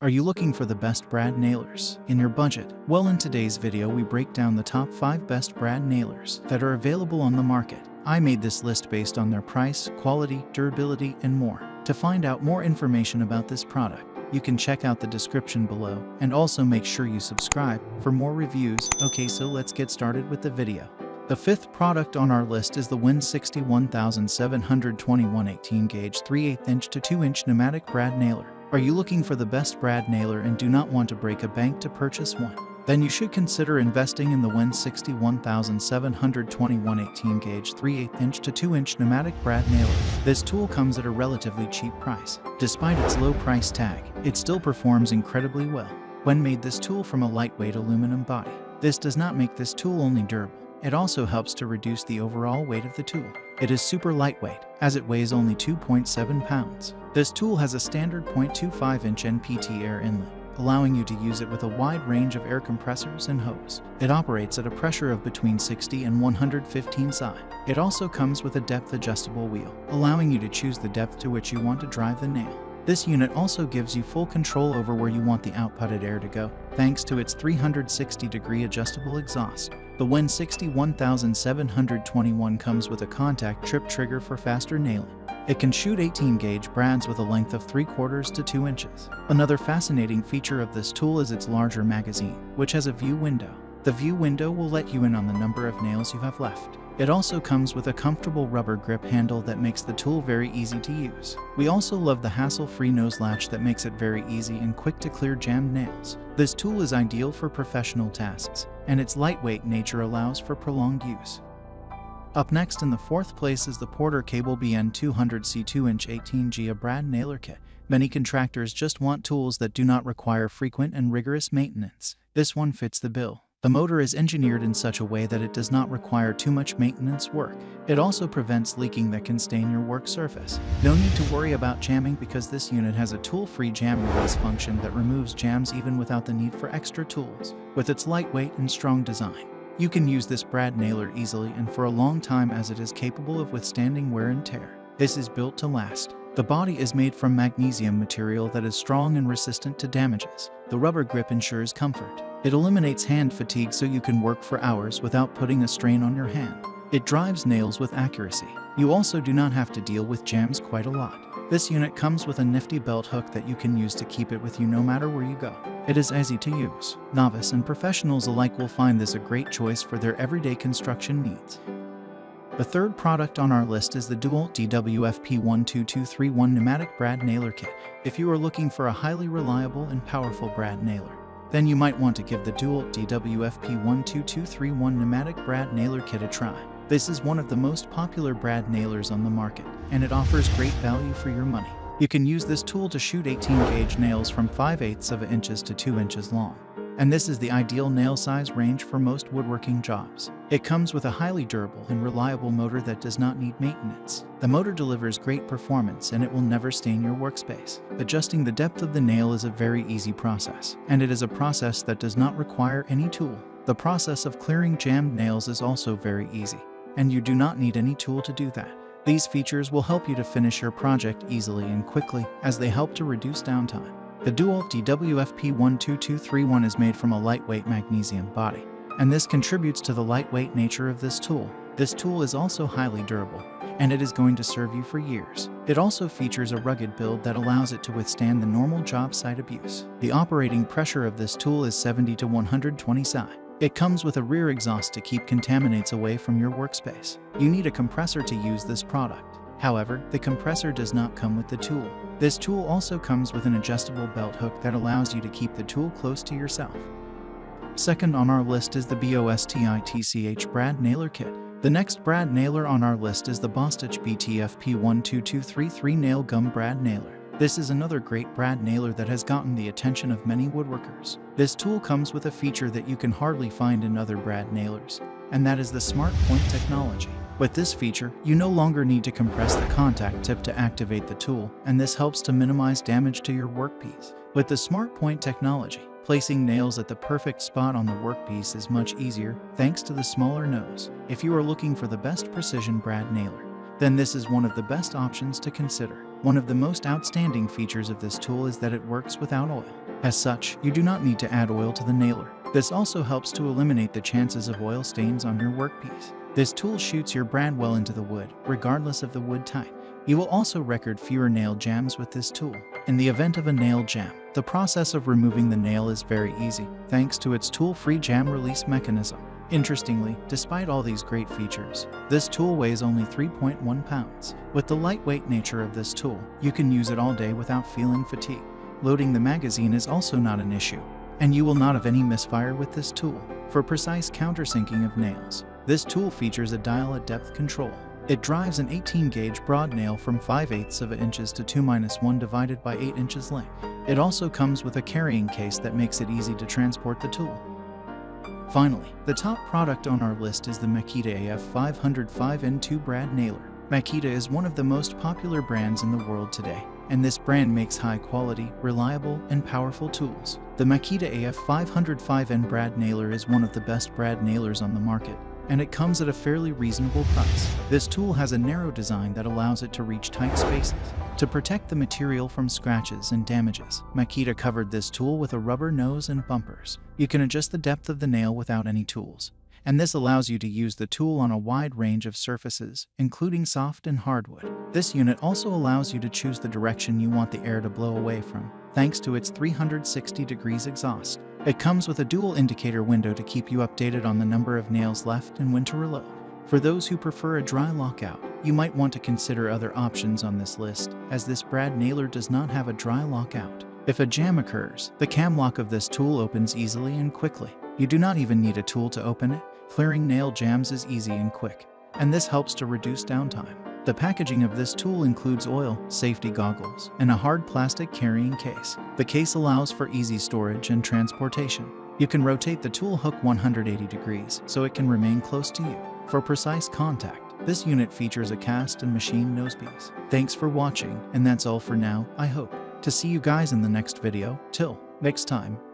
Are you looking for the best brad nailers in your budget? Well, in today's video we break down the top 5 best brad nailers that are available on the market. I made this list based on their price, quality, durability, and more. To find out more information about this product, you can check out the description below, and also make sure you subscribe for more reviews. Okay, so let's get started with the video. The fifth product on our list is the WIN 61721 18-gauge 3/8 inch to 2-inch pneumatic brad nailer. Are you looking for the best brad nailer and do not want to break a bank to purchase one? Then you should consider investing in the WIN 61721 18-gauge 3/8 inch to 2-inch pneumatic brad nailer. This tool comes at a relatively cheap price. Despite its low price tag, it still performs incredibly well. When made, this tool from a lightweight aluminum body. This does not make this tool only durable, it also helps to reduce the overall weight of the tool. It is super lightweight, as it weighs only 2.7 pounds. This tool has a standard 0.25-inch NPT air inlet, allowing you to use it with a wide range of air compressors and hose. It operates at a pressure of between 60 and 115 psi. It also comes with a depth-adjustable wheel, allowing you to choose the depth to which you want to drive the nail. This unit also gives you full control over where you want the outputted air to go, thanks to its 360-degree adjustable exhaust. The WIN 61721 comes with a contact trip trigger for faster nailing. It can shoot 18-gauge brads with a length of 3/4 to 2 inches. Another fascinating feature of this tool is its larger magazine, which has a view window. The view window will let you in on the number of nails you have left. It also comes with a comfortable rubber grip handle that makes the tool very easy to use. We also love the hassle-free nose latch that makes it very easy and quick to clear jammed nails. This tool is ideal for professional tasks, and its lightweight nature allows for prolonged use. Up next in the fourth place is the Porter Cable BN200C 2-inch 18G brad nailer kit. Many contractors just want tools that do not require frequent and rigorous maintenance. This one fits the bill. The motor is engineered in such a way that it does not require too much maintenance work. It also prevents leaking that can stain your work surface. No need to worry about jamming because this unit has a tool-free jam release function that removes jams even without the need for extra tools. With its lightweight and strong design, you can use this brad nailer easily and for a long time, as it is capable of withstanding wear and tear. This is built to last. The body is made from magnesium material that is strong and resistant to damages. The rubber grip ensures comfort. It eliminates hand fatigue so you can work for hours without putting a strain on your hand. It drives nails with accuracy. You also do not have to deal with jams quite a lot. This unit comes with a nifty belt hook that you can use to keep it with you no matter where you go. It is easy to use. Novice and professionals alike will find this a great choice for their everyday construction needs. The third product on our list is the DeWalt DWFP 12231 pneumatic brad nailer kit. If you are looking for a highly reliable and powerful brad nailer, then you might want to give the DeWalt DWFP 12231 pneumatic brad nailer kit a try. This is one of the most popular brad nailers on the market, and it offers great value for your money. You can use this tool to shoot 18-gauge nails from 5/8 inches to 2 inches long, and this is the ideal nail size range for most woodworking jobs. It comes with a highly durable and reliable motor that does not need maintenance. The motor delivers great performance and it will never stain your workspace. Adjusting the depth of the nail is a very easy process, and it is a process that does not require any tool. The process of clearing jammed nails is also very easy, and you do not need any tool to do that. These features will help you to finish your project easily and quickly, as they help to reduce downtime. The DeWalt DWFP 12231 is made from a lightweight magnesium body, and this contributes to the lightweight nature of this tool. This tool is also highly durable, and it is going to serve you for years. It also features a rugged build that allows it to withstand the normal job site abuse. The operating pressure of this tool is 70 to 120 psi. It comes with a rear exhaust to keep contaminants away from your workspace. You need a compressor to use this product. However, the compressor does not come with the tool. This tool also comes with an adjustable belt hook that allows you to keep the tool close to yourself. Second on our list is the BOSTITCH brad nailer kit. The next brad nailer on our list is the BOSTITCH BTFP 12233 nail gum brad nailer. This is another great brad nailer that has gotten the attention of many woodworkers. This tool comes with a feature that you can hardly find in other brad nailers, and that is the Smart Point technology. With this feature, you no longer need to compress the contact tip to activate the tool, and this helps to minimize damage to your workpiece. With the Smart Point technology, placing nails at the perfect spot on the workpiece is much easier thanks to the smaller nose. If you are looking for the best precision brad nailer, then this is one of the best options to consider. One of the most outstanding features of this tool is that it works without oil. As such, you do not need to add oil to the nailer. This also helps to eliminate the chances of oil stains on your workpiece. This tool shoots your brad well into the wood, regardless of the wood type. You will also record fewer nail jams with this tool. In the event of a nail jam, the process of removing the nail is very easy, thanks to its tool-free jam release mechanism. Interestingly, despite all these great features, this tool weighs only 3.1 pounds. With the lightweight nature of this tool, you can use it all day without feeling fatigue. Loading the magazine is also not an issue, and you will not have any misfire with this tool. For precise countersinking of nails, this tool features a dial-a-depth control. It drives an 18-gauge broad nail from 5/8 of an inches to 2-1 divided by 8 inches length. It also comes with a carrying case that makes it easy to transport the tool. Finally, the top product on our list is the Makita AF505N2 brad nailer. Makita is one of the most popular brands in the world today, and this brand makes high-quality, reliable, and powerful tools. The Makita AF505N brad nailer is one of the best brad nailers on the market, and it comes at a fairly reasonable price. This tool has a narrow design that allows it to reach tight spaces. To protect the material from scratches and damages, Makita covered this tool with a rubber nose and bumpers. You can adjust the depth of the nail without any tools, and this allows you to use the tool on a wide range of surfaces, including soft and hardwood. This unit also allows you to choose the direction you want the air to blow away from, thanks to its 360 degrees exhaust. It comes with a dual indicator window to keep you updated on the number of nails left and when to reload. For those who prefer a dry lockout, you might want to consider other options on this list, as this brad nailer does not have a dry lockout. If a jam occurs, the cam lock of this tool opens easily and quickly. You do not even need a tool to open it. Clearing nail jams is easy and quick, and this helps to reduce downtime. The packaging of this tool includes oil, safety goggles, and a hard plastic carrying case. The case allows for easy storage and transportation. You can rotate the tool hook 180 degrees so it can remain close to you. For precise contact, this unit features a cast and machine nosepiece. Thanks for watching, and that's all for now. I hope to see you guys in the next video. Till next time.